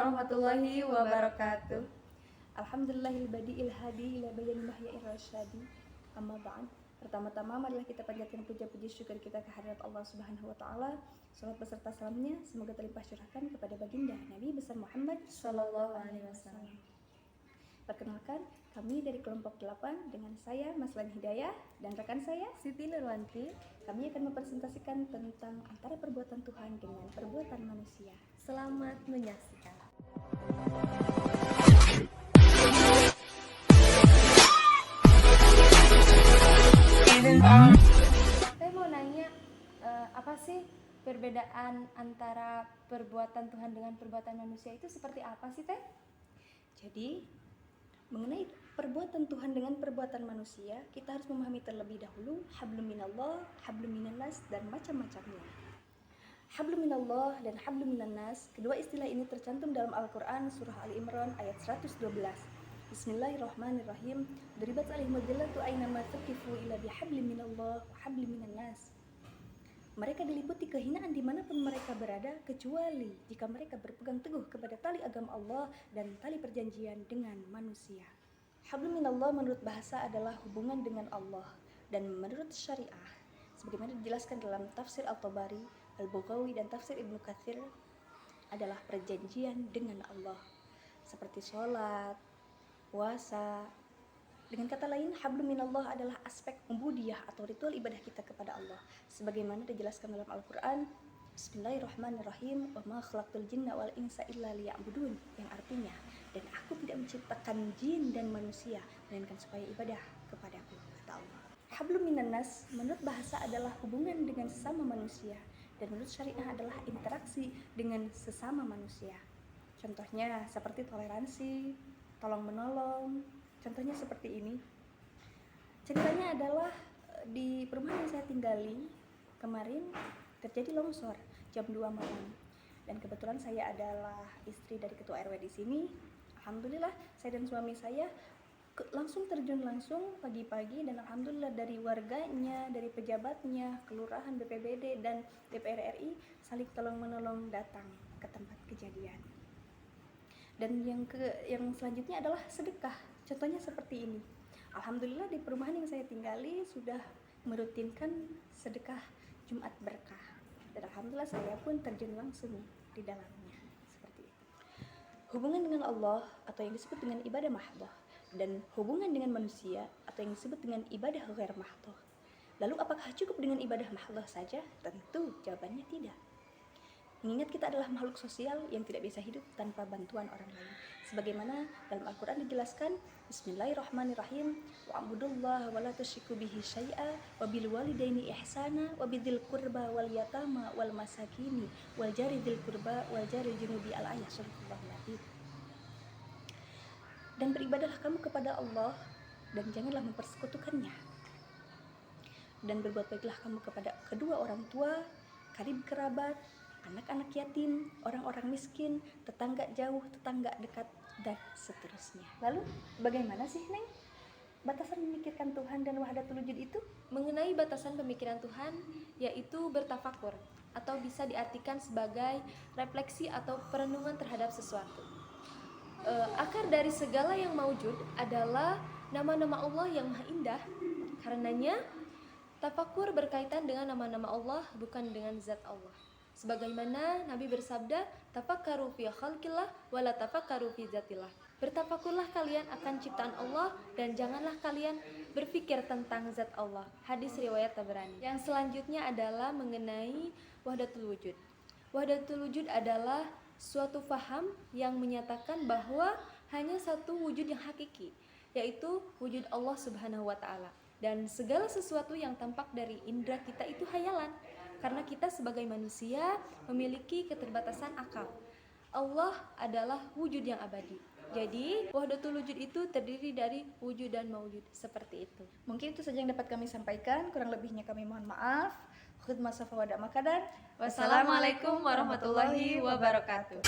warahmatullahi wabarakatuh. Alhamdulillahil badi'il hadi ila bayani mahya'ir rasyadi. Amma ba'd. Pertama-tama marilah kita panjatkan puja-puji syukur kita kehadirat Allah Subhanahu wa taala. Salat beserta salamnya semoga terlimpah curahkan kepada baginda Nabi besar Muhammad sallallahu alaihi wasallam. Perkenalkan, kami dari kelompok 8 dengan saya Maslan Hidayah dan rekan saya Siti Nurwanti. Kami akan mempresentasikan tentang antara perbuatan Tuhan dengan perbuatan manusia. Selamat menyaksikan. Saya mau nanya, apa sih perbedaan antara perbuatan Tuhan dengan perbuatan manusia itu seperti apa sih, Teh? Jadi, mengenai perbuatan Tuhan dengan perbuatan manusia, kita harus memahami terlebih dahulu hablum minallah, hablum minannas, dan macam-macamnya. Hablum minallah dan hablum minannas, kedua istilah ini tercantum dalam Al-Quran surah Ali Imran ayat 112. Bismillahirrahmanirrahim. Duribat alaihimul dhillatu aynama tuqifu illa bihablim minallah wa hablim minannas. Mereka diliputi kehinaan dimanapun mereka berada, kecuali jika mereka berpegang teguh kepada tali agama Allah dan tali perjanjian dengan manusia. Hablum minallah menurut bahasa adalah hubungan dengan Allah, dan menurut syariah, sebagaimana dijelaskan dalam tafsir Al-Tabari, Al-Baghawi, dan tafsir Ibnu Katsir, adalah perjanjian dengan Allah, seperti sholat, puasa. Dengan kata lain, hablum minallah adalah aspek ubudiyah atau ritual ibadah kita kepada Allah, sebagaimana dijelaskan dalam Al-Quran. Bismillahirrahmanirrahim. Wa ma khalaqtul jinna wal insa illa liya'budun, yang artinya, dan aku tidak menciptakan jin dan manusia melainkan supaya ibadah kepadaku, kata Allah. Hablum minannas menurut bahasa adalah hubungan dengan sesama manusia, dan menurut syariah adalah interaksi dengan sesama manusia. Contohnya seperti toleransi, tolong menolong. Contohnya seperti ini. Ceritanya adalah di perumahan yang saya tinggali kemarin terjadi longsor jam 2 malam. Dan kebetulan saya adalah istri dari ketua RW di sini. Alhamdulillah saya dan suami saya langsung terjun langsung pagi-pagi, dan alhamdulillah dari warganya, dari pejabatnya, kelurahan, BPBD, dan DPR RI saling tolong menolong datang ke tempat kejadian. Dan yang selanjutnya adalah sedekah. Contohnya seperti ini. Alhamdulillah di perumahan yang saya tinggali sudah merutinkan sedekah Jumat Berkah, dan alhamdulillah saya pun terjun langsung di dalamnya. Seperti itu. Hubungan dengan Allah atau yang disebut dengan ibadah mahdhah, dan hubungan dengan manusia atau yang disebut dengan ibadah ghair mahdhah. Lalu apakah cukup dengan ibadah mahdhah saja? Tentu jawabannya tidak. Mengingat kita adalah makhluk sosial yang tidak bisa hidup tanpa bantuan orang lain. Sebagaimana dalam Al-Quran dijelaskan, Bismillahirrahmanirrahim. Wa'budullaha wa la tusyriku bihi syai'a wa bil walidaini ihsana wa bidzil qurba wal yatama wal masakini wal jari dzil qurba wal jari junubi al-ayah surah Al-Ladid. Dan beribadahlah kamu kepada Allah dan janganlah mempersekutukannya. Dan berbuat baiklah kamu kepada kedua orang tua, karib kerabat, anak-anak yatim, orang-orang miskin, tetangga jauh, tetangga dekat, dan seterusnya. Lalu bagaimana sih, Neng, batasan memikirkan Tuhan dan wahdatul wujud itu? Mengenai batasan pemikiran Tuhan, yaitu bertafakur, atau bisa diartikan sebagai refleksi atau perenungan terhadap sesuatu. Akar dari segala yang maujud adalah nama-nama Allah yang maha indah. Karenanya, tafakur berkaitan dengan nama-nama Allah, bukan dengan zat Allah. Sebagaimana Nabi bersabda, tafakkaru fi khalqillah wala tafakkaru fi zatillah. Bertafakurlah kalian akan ciptaan Allah dan janganlah kalian berpikir tentang zat Allah. Hadis riwayat Tabrani. Yang selanjutnya adalah mengenai wahdatul wujud. Wahdatul wujud adalah suatu faham yang menyatakan bahwa hanya satu wujud yang hakiki, yaitu wujud Allah Subhanahu wa taala. Dan segala sesuatu yang tampak dari indera kita itu hayalan, karena kita sebagai manusia memiliki keterbatasan akal. Allah adalah wujud yang abadi. Jadi, wahdatul wujud itu terdiri dari wujud dan maujud, seperti itu. Mungkin itu saja yang dapat kami sampaikan, kurang lebihnya kami mohon maaf. Wassalamualaikum warahmatullahi wabarakatuh.